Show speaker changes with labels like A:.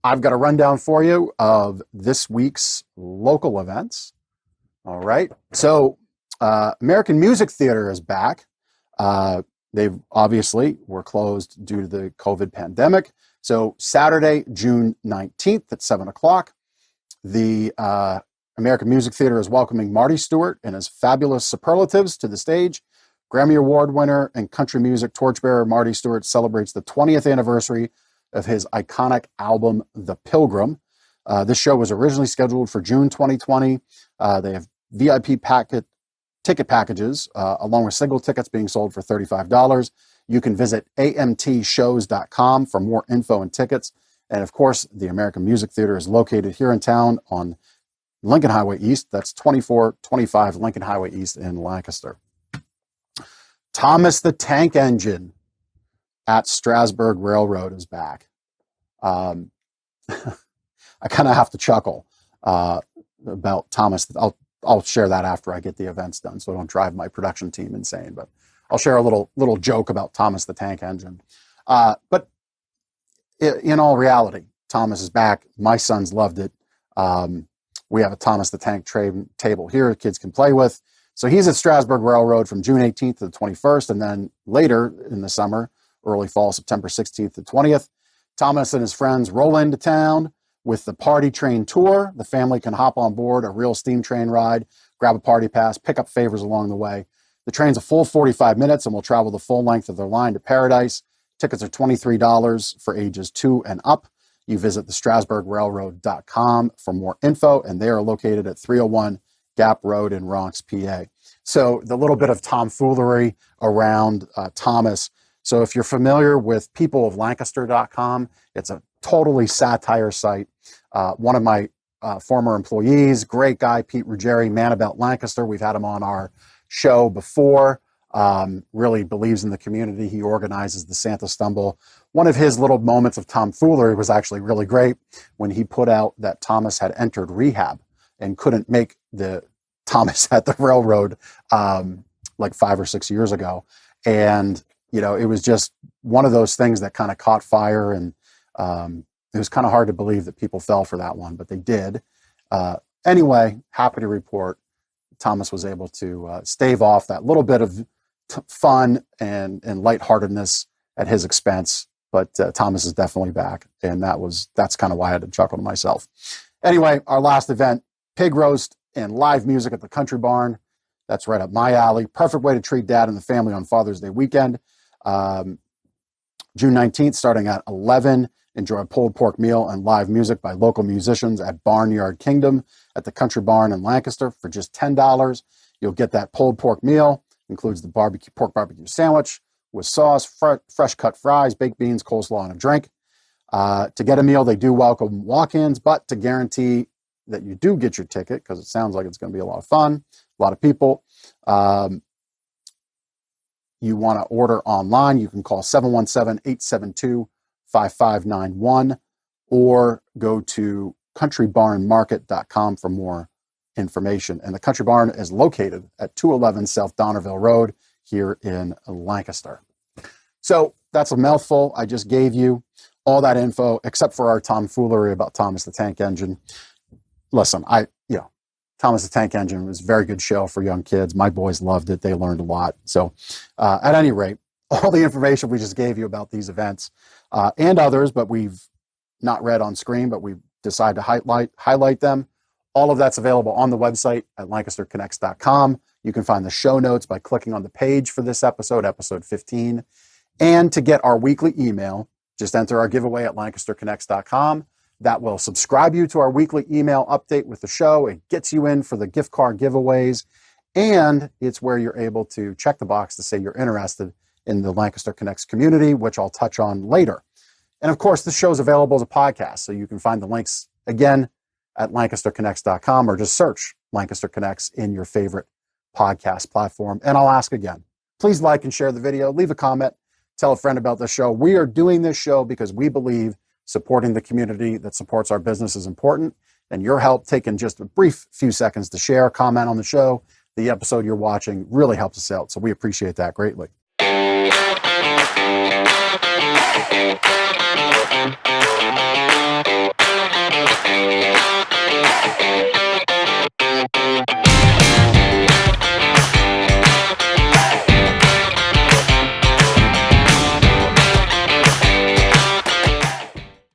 A: I've got a rundown for you of this week's local events. All right. So, American Music Theater is back. They've obviously were closed due to the COVID pandemic. So, Saturday, June 19th at 7 o'clock, the American Music Theater is welcoming Marty Stuart and his fabulous superlatives to the stage. Grammy Award winner and country music torchbearer Marty Stuart celebrates the 20th anniversary of his iconic album, The Pilgrim. This show was originally scheduled for June 2020. They have VIP ticket packages, along with single tickets being sold for $35. You can visit amtshows.com for more info and tickets. And of course, the American Music Theater is located here in town on Lincoln Highway East. That's 2425 Lincoln Highway East in Lancaster. Thomas the Tank Engine at Strasburg Railroad is back. I kind of have to chuckle about Thomas. I'll share that after I get the events done, so I don't drive my production team insane. But I'll share a little joke about Thomas the Tank Engine. But in all reality, Thomas is back. My sons loved it. We have a Thomas the Tank table here kids can play with. So he's at Strasburg Railroad from June 18th to the 21st, and then later in the summer, early fall, September 16th to 20th, Thomas and his friends roll into town with the Party Train Tour. The family can hop on board a real steam train ride, grab a party pass, pick up favors along the way. The train's a full 45 minutes and will travel the full length of their line to Paradise. Tickets are $23 for ages 2 and up. You visit the StrasburgRailroad.com for more info, and they are located at 301 Gap Road in Ronks, PA. So the little bit of tomfoolery around Thomas. So if you're familiar with peopleoflancaster.com, it's a totally satire site. One of my former employees, great guy, Pete Ruggieri, man about Lancaster. We've had him on our show before. Really believes in the community. He organizes the Santa Stumble. One of his little moments of tomfoolery was actually really great when he put out that Thomas had entered rehab and couldn't make the Thomas at the railroad like 5 or 6 years ago. And, you know, it was just one of those things that kind of caught fire. And it was kind of hard to believe that people fell for that one, but they did. Anyway, happy to report Thomas was able to stave off that little bit of fun and lightheartedness at his expense. But Thomas is definitely back. And that's kind of why I had to chuckle to myself. Anyway, our last event, pig roast and live music at the Country Barn. That's right up my alley. Perfect way to treat dad and the family on Father's Day weekend. June 19th, starting at 11, enjoy a pulled pork meal and live music by local musicians at Barnyard Kingdom at the Country Barn in Lancaster for just $10. You'll get that pulled pork meal, includes the pork barbecue sandwich with sauce, fresh cut fries, baked beans, coleslaw, and a drink. To get a meal, they do welcome walk-ins, but to guarantee that you do get your ticket, because it sounds like it's going to be a lot of fun, a lot of people. You want to order online, you can call 717-872-5591 or go to countrybarnmarket.com for more information. And the Country Barn is located at 211 South Donnerville Road here in Lancaster. So that's a mouthful. I just gave you all that info, except for our tomfoolery about Thomas the Tank Engine. Listen, Thomas the Tank Engine was a very good show for young kids. My boys loved it. They learned a lot. So at any rate, all the information we just gave you about these events and others, but we've not read on screen, but we decided to highlight them. All of that's available on the website at lancasterconnects.com. You can find the show notes by clicking on the page for this episode 15. And to get our weekly email, just enter our giveaway at lancasterconnects.com. That will subscribe you to our weekly email update with the show. It gets you in for the gift card giveaways, and it's where you're able to check the box to say you're interested in the Lancaster Connects community, which I'll touch on later. And of course, the show is available as a podcast, so you can find the links again at lancasterconnects.com or just search Lancaster Connects in your favorite podcast platform. And I'll ask again, please like and share the video, leave a comment, tell a friend about the show. We are doing this show because we believe supporting the community that supports our business is important, and your help taking just a brief few seconds to share, comment on the show, the episode you're watching, really helps us out. So we appreciate that greatly.